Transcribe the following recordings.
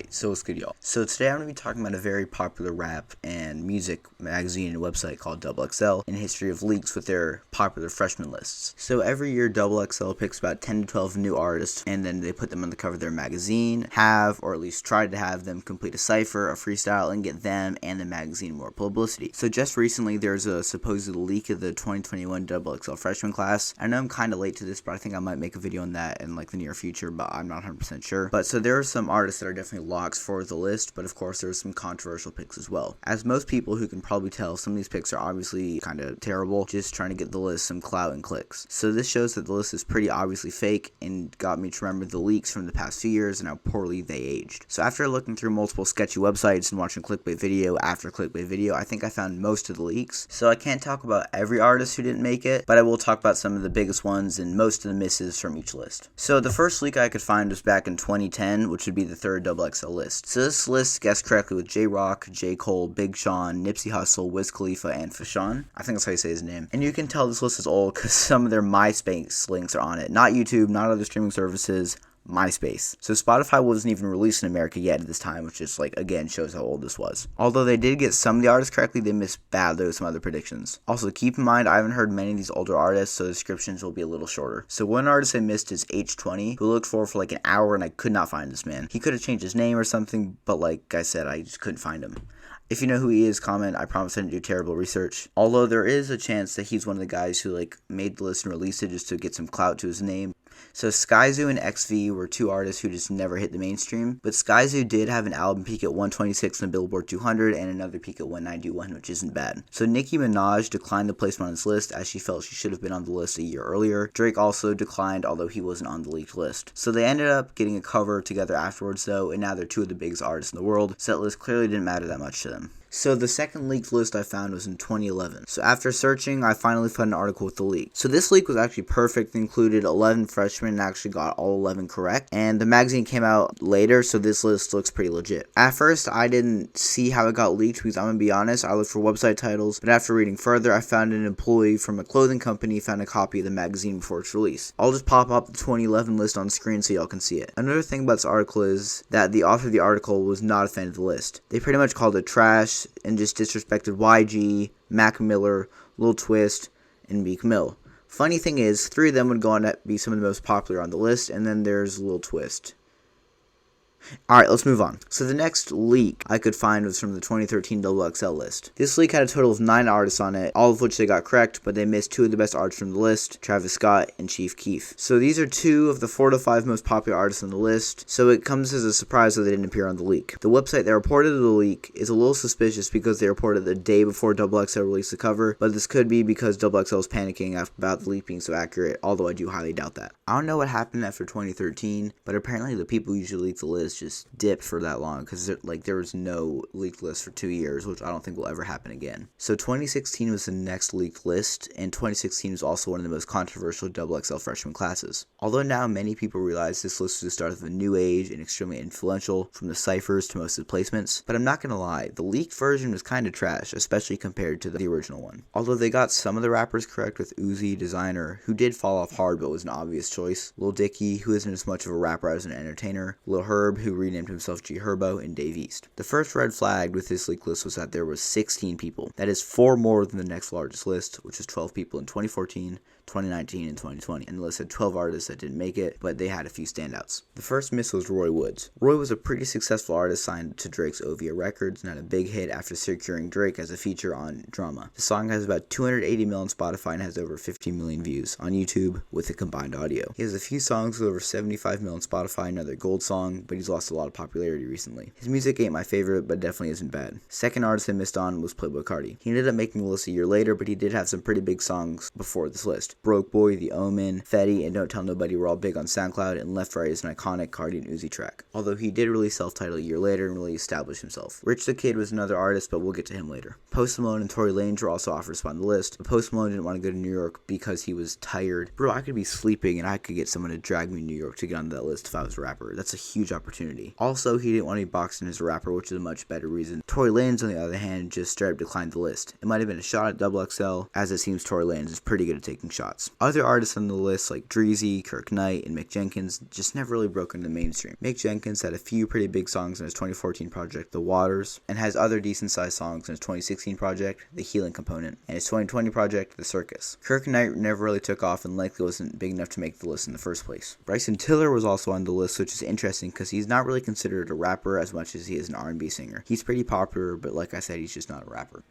Alright, so what's good, y'all? So today I'm going to be talking about a very popular rap and music magazine and website called XXL and history of leaks with their popular freshman lists. So every year XXL picks about 10 to 12 new artists and then they put them on the cover of their magazine, or at least try to have them complete a cipher, a freestyle, and get them and the magazine more publicity. So just recently there's a supposed leak of the 2021 XXL Freshman class. I know I'm kind of late to this, but I think I might make a video on that in like the near future, but I'm not 100% sure. But so there are some artists that are definitely locks for the list, but of course there's some controversial picks as well. As most people who can probably tell, some of these picks are obviously kind of terrible, just trying to get the list some clout and clicks. So this shows that the list is pretty obviously fake and got me to remember the leaks from the past few years and how poorly they aged. So after looking through multiple sketchy websites and watching clickbait video after clickbait video, I think I found most of the leaks. So I can't talk about every artist who didn't make it, but I will talk about some of the biggest ones and most of the misses from each list. So the first leak I could find was back in 2010, which would be the third XXL list. So this list guessed correctly with J-Rock, J. Cole, Big Sean, Nipsey Hussle, Wiz Khalifa, and Fashawn. I think that's how you say his name. And you can tell this list is old because some of their MySpace links are on it. Not YouTube, not other streaming services, MySpace. So Spotify wasn't even released in America yet at this time, which just again shows how old this was. Although they did get some of the artists correctly, they missed badly with some other predictions. Also keep in mind I haven't heard many of these older artists, so the descriptions will be a little shorter. So one artist I missed is H20, who looked for like an hour and I could not find this man. He could have changed his name or something, but like I said, I just couldn't find him. If you know who he is, comment. I promise I didn't do terrible research. Although there is a chance that he's one of the guys who made the list and released it just to get some clout to his name. So Skyzoo and XV were two artists who just never hit the mainstream, but Skyzoo did have an album peak at 126 on the Billboard 200 and another peak at 191, which isn't bad. So Nicki Minaj declined the placement on this list as she felt she should have been on the list a year earlier. Drake also declined, although he wasn't on the leaked list. So they ended up getting a cover together afterwards though, and now they're two of the biggest artists in the world, so that list clearly didn't matter that much to them. So the second leaked list I found was in 2011. So after searching, I finally found an article with the leak. So this leak was actually perfect. It included 11 freshmen and actually got all 11 correct. And the magazine came out later, so this list looks pretty legit. At first, I didn't see how it got leaked because I'm going to be honest, I looked for website titles. But after reading further, I found an employee from a clothing company found a copy of the magazine before its release. I'll just pop up the 2011 list on screen so y'all can see it. Another thing about this article is that the author of the article was not a fan of the list. They pretty much called it trash and just disrespected YG, Mac Miller, Lil Twist, and Meek Mill. Funny thing is, 3 of them would go on to be some of the most popular on the list, and then there's Lil Twist. Alright, let's move on. So the next leak I could find was from the 2013 XXL list. This leak had a total of 9 artists on it, all of which they got correct, but they missed 2 of the best artists from the list, Travis Scott and Chief Keef. So these are 2 of the 4 to 5 most popular artists on the list, so it comes as a surprise that they didn't appear on the leak. The website that reported the leak is a little suspicious because they reported the day before XXL released the cover, but this could be because XXL was panicking about the leak being so accurate, although I do highly doubt that. I don't know what happened after 2013, but apparently the people who usually leak the list just dipped for that long because there was no leaked list for 2 years, which I don't think will ever happen again. So 2016 was the next leaked list, and 2016 was also one of the most controversial XXL freshman classes. Although now many people realize this list was the start of a new age and extremely influential, from the ciphers to most of the placements, but I'm not gonna lie, the leaked version was kinda trash, especially compared to the original one. Although they got some of the rappers correct with Uzi, Designer, who did fall off hard but was an obvious choice, Lil Dicky, who isn't as much of a rapper as an entertainer, Lil Herb, who renamed himself G Herbo, and Dave East. The first red flag with this leak list was that there was 16 people. That is 4 more than the next largest list, which was 12 people in 2014, 2019, and 2020. And the list had 12 artists that didn't make it, but they had a few standouts. The first miss was Roy Woods. Roy was a pretty successful artist signed to Drake's OVO Records and had a big hit after securing Drake as a feature on Drama. The song has about 280 million on Spotify and has over 50 million views on YouTube with the combined audio. He has a few songs with over 75 million on Spotify, another gold song, but he's lost a lot of popularity recently. His music ain't my favorite, but definitely isn't bad. Second artist I missed on was Playboi Carti. He ended up making the list a year later, but he did have some pretty big songs before this list. Broke Boy, The Omen, Fetty, and Don't Tell Nobody were all big on SoundCloud, and Left Right is an iconic Carti and Uzi track. Although he did release self-titled a year later and really establish himself. Rich the Kid was another artist, but we'll get to him later. Post Malone and Tory Lanez were also offered to spot on the list, but Post Malone didn't want to go to New York because he was tired. Bro, I could be sleeping and I could get someone to drag me to New York to get on that list if I was a rapper. That's a huge opportunity. Also, he didn't want to be boxed in as a rapper, which is a much better reason. Tory Lanez, on the other hand, just straight up declined the list. It might have been a shot at XXL, as it seems Tory Lanez is pretty good at taking shots. shots. Other artists on the list like Dreezy, Kirk Knight, and Mick Jenkins just never really broke into the mainstream. Mick Jenkins had a few pretty big songs in his 2014 project, The Waters, and has other decent sized songs in his 2016 project, The Healing Component, and his 2020 project, The Circus. Kirk Knight never really took off and likely wasn't big enough to make the list in the first place. Bryson Tiller was also on the list, which is interesting because he's not really considered a rapper as much as he is an R&B singer. He's pretty popular, but like I said, he's just not a rapper.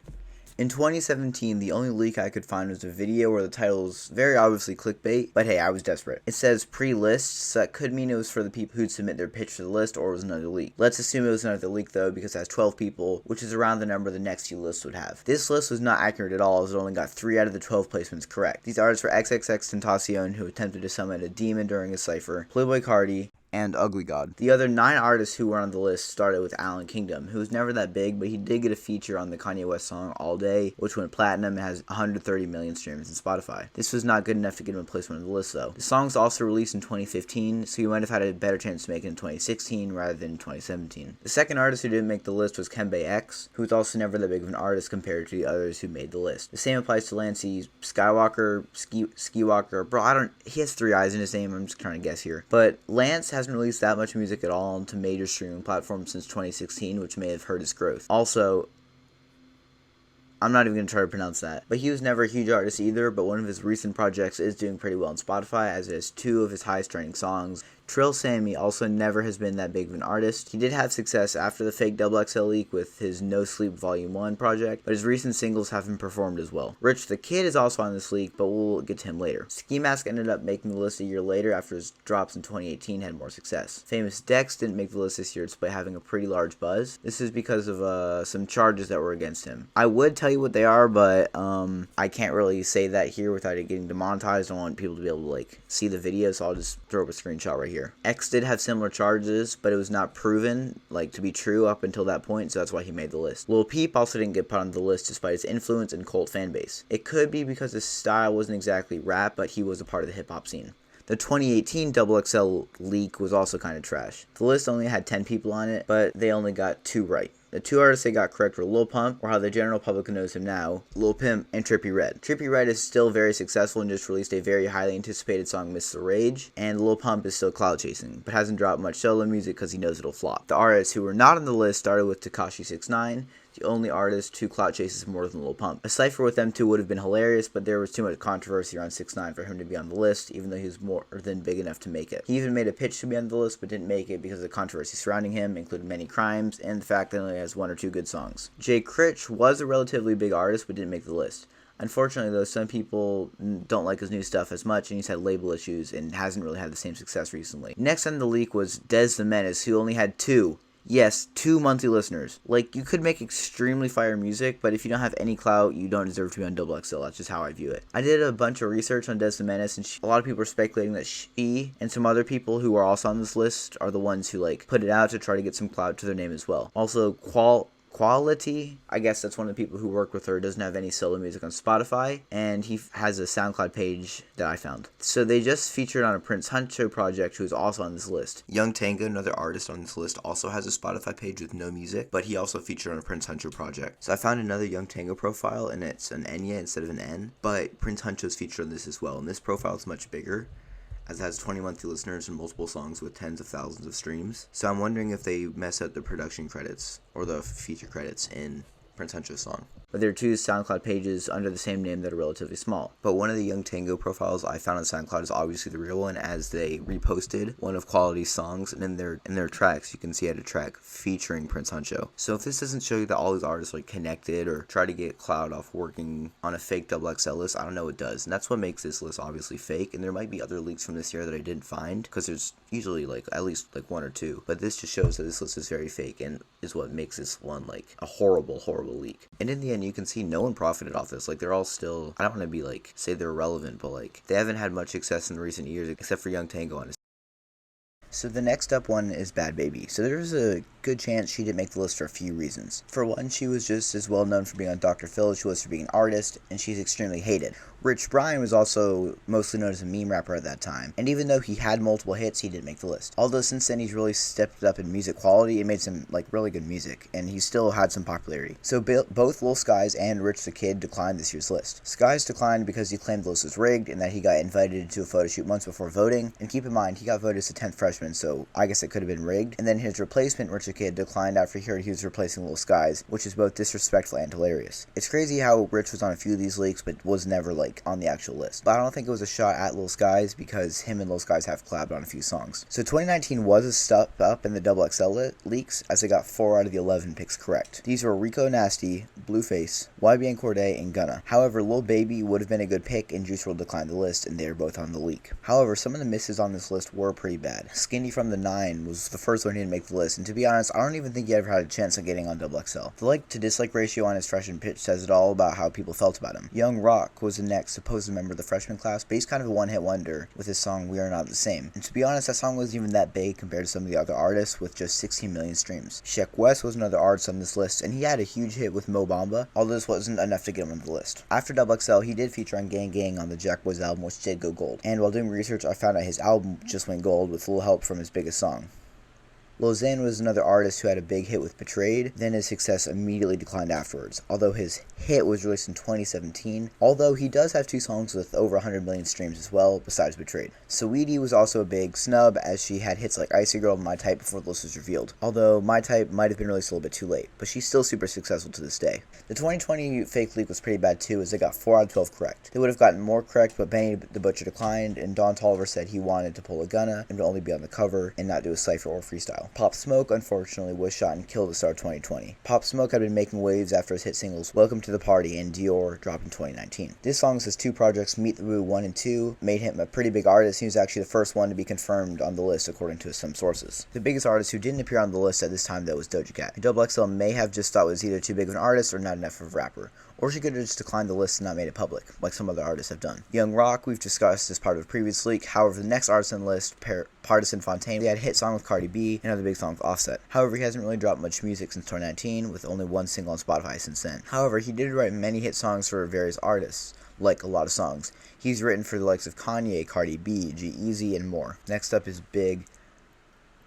In 2017, the only leak I could find was a video where the title is very obviously clickbait, but hey, I was desperate. It says pre-list, so that could mean it was for the people who'd submit their pitch to the list, or it was another leak. Let's assume it was another leak though, because it has 12 people, which is around the number the next few lists would have. This list was not accurate at all, as it only got 3 out of the 12 placements correct. These artists were Xxxtentacion, who attempted to summon a demon during his cipher, Playboy Cardi, and Ugly God. The other 9 artists who were on the list started with Alan Kingdom, who was never that big, but he did get a feature on the Kanye West song All Day, which went platinum and has 130 million streams on Spotify. This was not good enough to get him a placement on the list though. The song was also released in 2015, so he might have had a better chance to make it in 2016 rather than 2017. The second artist who didn't make the list was Kembe X, who was also never that big of an artist compared to the others who made the list. The same applies to Lancey Skywalker, Skiwalker. Bro, he has 3 eyes in his name, I'm just trying to guess here. But Lance hasn't released that much music at all onto major streaming platforms since 2016, which may have hurt his growth. Also, I'm not even going to try to pronounce that. But he was never a huge artist either, but one of his recent projects is doing pretty well on Spotify, as it has 2 of his highest trending songs. Trill Sammy also never has been that big of an artist. He did have success after the fake XXL leak with his No Sleep Volume 1 project, but his recent singles haven't performed as well. Rich the Kid is also on this leak, but we'll get to him later. Ski Mask ended up making the list a year later after his drops in 2018 had more success. Famous Dex didn't make the list this year despite having a pretty large buzz. This is because of some charges that were against him. I would tell you what they are, but I can't really say that here without it getting demonetized. I want people to be able to see the video, so I'll just throw up a screenshot right here. X did have similar charges, but it was not proven to be true up until that point, so that's why he made the list. Lil Peep also didn't get put on the list despite his influence and cult fan base. It could be because his style wasn't exactly rap, but he was a part of the hip hop scene. The 2018 XXL leak was also kind of trash. The list only had 10 people on it, but they only got 2 right. The 2 artists they got correct were Lil Pump, or how the general public knows him now, Lil Pimp, and Trippie Redd. Trippie Redd is still very successful and just released a very highly anticipated song, Miss the Rage, and Lil Pump is still cloud chasing, but hasn't dropped much solo music because he knows it'll flop. The artists who were not on the list started with Tekashi 6ix9ine, the only artist who clout chases more than Lil Pump. A cypher with them 2 would have been hilarious, but there was too much controversy around 6ix9ine for him to be on the list, even though he was more than big enough to make it. He even made a pitch to be on the list, but didn't make it because of the controversy surrounding him, including many crimes, and the fact that he only has 1 or 2 good songs. Jay Critch was a relatively big artist, but didn't make the list. Unfortunately, though, some people don't like his new stuff as much, and he's had label issues and hasn't really had the same success recently. Next on the leak was Dez the Menace, who only had 2 monthly listeners. You could make extremely fire music, but if you don't have any clout, you don't deserve to be on XXL. That's just how I view it. I did a bunch of research on Dez the Menace, and a lot of people are speculating that she and some other people who are also on this list are the ones who put it out to try to get some clout to their name as well. Also, Quality, I guess that's one of the people who work with her, doesn't have any solo music on Spotify, and he has a SoundCloud page that I found. So they just featured on a Prince Huncho project, who's also on this list. Young Tango, another artist on this list, also has a Spotify page with no music, but he also featured on a Prince Huncho project. So I found another Young Tango profile, and it's an Enya instead of an N, but Prince Huncho's featured on this as well, and this profile is much bigger, as it has 20 monthly listeners and multiple songs with tens of thousands of streams. So I'm wondering if they mess up the production credits or the feature credits in Prince Huncho's song. But there are 2 SoundCloud pages under the same name that are relatively small. But one of the Young Tango profiles I found on SoundCloud is obviously the real one, as they reposted one of Quality's songs, and in their tracks you can see it had a track featuring Prince Huncho. So if this doesn't show you that all these artists are connected or try to get clout off working on a fake XXL list, I don't know what does. And that's what makes this list obviously fake. And there might be other leaks from this year that I didn't find, because there's usually at least 1 or 2. But this just shows that this list is very fake and is what makes this one a horrible leak. And in the end, you can see no one profited off this. They're all still, I don't want to be say they're irrelevant, but they haven't had much success in the recent years except for Young Tango on his. So the next up one is Bad Baby. So there's a good chance she didn't make the list for a few reasons. For one, she was just as well known for being on Dr. Phil as she was for being an artist, and she's extremely hated. Rich Brian was also mostly known as a meme rapper at that time, and even though he had multiple hits, he didn't make the list. Although since then he's really stepped up in music quality and made some really good music, and he still had some popularity. So both Lil Skies and Rich the Kid declined this year's list. Skies declined because he claimed the list was rigged and that he got invited to a photo shoot months before voting, and keep in mind he got voted as the 10th freshman, so I guess it could have been rigged. And then his replacement, Rich the Kid, declined after he heard he was replacing Lil Skies, which is both disrespectful and hilarious. It's crazy how Rich was on a few of these leaks but was never on the actual list. But I don't think it was a shot at Lil Skies because him and Lil Skies have collabed on a few songs. So 2019 was a step up in the XXL leaks as they got 4 out of the 11 picks correct. These were Rico Nasty, Blueface, YBN Cordae, and Gunna. However, Lil Baby would have been a good pick and Juice WRLD declined the list, and they are both on the leak. However, some of the misses on this list were pretty bad. Skinny from the 9 was the first one who didn't make the list, and to be honest, I don't even think he ever had a chance of getting on XXL. The like to dislike ratio on his freshman pitch says it all about how people felt about him. Young Rock was the next supposed member of the freshman class, but he's kind of a one-hit wonder with his song We Are Not the Same. And to be honest, that song wasn't even that big compared to some of the other artists with just 16 million streams. Sheck West was another artist on this list, and he had a huge hit with Mo Bamba, although this wasn't enough to get him on the list. After XXL, he did feature on Gang Gang on the Jack Boys album, which did go gold. And while doing research, I found out his album just went gold with little help from his biggest song. Lil Xan was another artist who had a big hit with Betrayed, then his success immediately declined afterwards, although his hit was released in 2017, although he does have 2 songs with over 100 million streams as well, besides Betrayed. Saweetie was also a big snub, as she had hits like Icy Girl and My Type before the list was revealed, although My Type might have been released a little bit too late, but she's still super successful to this day. The 2020 fake leak was pretty bad too, as they got 4 out of 12 correct. They would have gotten more correct, but Benny the Butcher declined, and Don Toliver said he wanted to pull a Gunna and to only be on the cover and not do a cypher or freestyle. Pop Smoke, unfortunately, was shot and killed at the start of 2020. Pop Smoke had been making waves after his hit singles Welcome to the Party and Dior dropped in 2019. This song's his 2 projects, Meet the Woo 1 and 2, made him a pretty big artist. He was actually the first one to be confirmed on the list according to some sources. The biggest artist who didn't appear on the list at this time though was Doja Cat. XXL may have just thought it was either too big of an artist or not enough of a rapper, or she could have just declined the list and not made it public, like some other artists have done. Young Rock, we've discussed as part of a previous leak. However, the next artist on the list, Partisan Fontaine, he had a hit song with Cardi B and another big song with Offset. However, he hasn't really dropped much music since 2019, with only 1 single on Spotify since then. However, he did write many hit songs for various artists, like a lot of songs. He's written for the likes of Kanye, Cardi B, G-Eazy, and more. Next up is Big.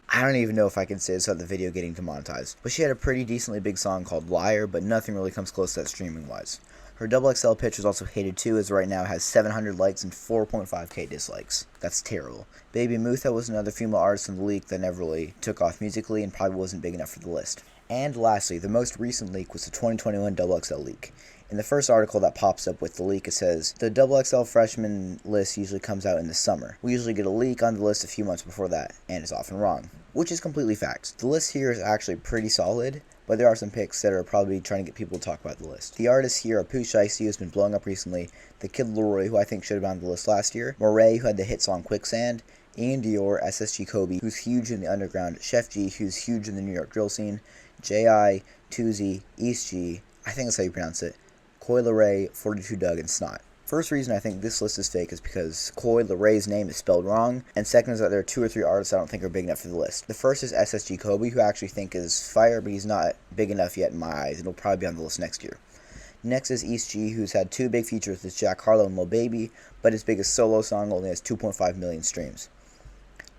I don't even know if I can say this without the video getting demonetized, but she had a pretty decently big song called Liar, but nothing really comes close to that streaming-wise. Her XXL pitch was also hated too, as right now it has 700 likes and 4.5k dislikes. That's terrible. Baby Mutha was another female artist in the leak that never really took off musically and probably wasn't big enough for the list. And lastly, the most recent leak was the 2021 XXL leak. In the first article that pops up with the leak, it says, the XXL Freshman list usually comes out in the summer. We usually get a leak on the list a few months before that, and it's often wrong. Which is completely fact. The list here is actually pretty solid, but there are some picks that are probably trying to get people to talk about the list. The artists here are Pooh Shiesty, who's been blowing up recently, The Kid Laroi, who I think should have been on the list last year, Moray, who had the hit song Quicksand, Ian Dior, SSG Kobe, who's huge in the underground, Chef G, who's huge in the New York drill scene, J.I., Tuzi, East G, I think that's how you pronounce it, Coi Leray, 42 Doug, and Snot. First reason I think this list is fake is because Coi Leray's name is spelled wrong, and second is that there are 2 or 3 artists I don't think are big enough for the list. The first is SSG Kobe, who I actually think is fire, but he's not big enough yet in my eyes, and he'll probably be on the list next year. Next is East G, who's had 2 big features with Jack Harlow and Lil Baby, but his biggest solo song only has 2.5 million streams.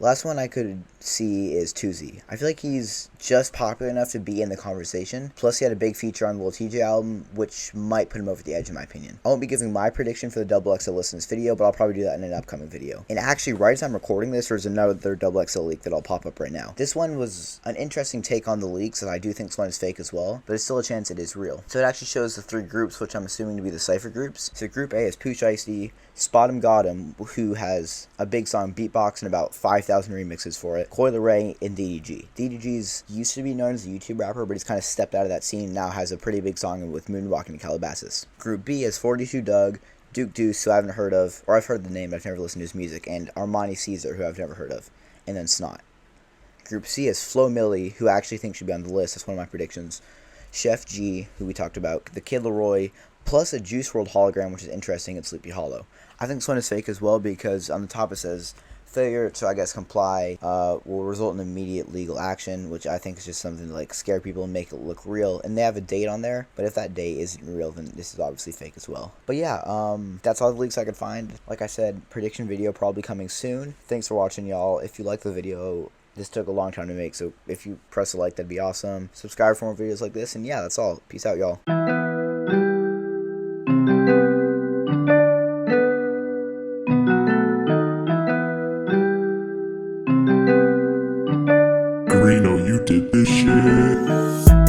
Last one I could see is Tuzi. I feel like he's just popular enough to be in the conversation. Plus, he had a big feature on the Lil TJ album, which might put him over the edge in my opinion. I won't be giving my prediction for the XXL list in this video, but I'll probably do that in an upcoming video. And actually, right as I'm recording this, there's another XXL leak that I'll pop up right now. This one was an interesting take on the leaks, and I do think this one is fake as well, but there's still a chance it is real. So it actually shows the 3 groups, which I'm assuming to be the cypher groups. So Group A is Pooh Shiesty, Spot 'em Got 'em, who has a big song Beatbox and about 5,000 remixes for it, Coi Leray, and DDG. DDG's used to be known as a YouTube rapper, but he's kind of stepped out of that scene and now has a pretty big song with Moonwalking in Calabasas. Group B has 42 Doug, Duke Deuce, who I haven't heard of, or I've heard the name but I've never listened to his music, and Armani Caesar, who I've never heard of, and then Snot. Group C is Flo Milli, who I actually think should be on the list, that's one of my predictions, Chef G, who we talked about, The Kid Laroi, plus a Juice WRLD hologram, which is interesting, and Sleepy Hollow. I think this one is fake as well because on the top it says Failure to, I guess, comply will result in immediate legal action, which I think is just something to like scare people and make it look real. And they have a date on there, but if that date isn't real, then this is obviously fake as well. But yeah, that's all the leaks I could find. Like I said, prediction video probably coming soon. Thanks for watching, y'all. If you like the video, this took a long time to make, so if you press a like, that'd be awesome. Subscribe for more videos like this, and yeah, that's all. Peace out, y'all. Greeno, you did this shit.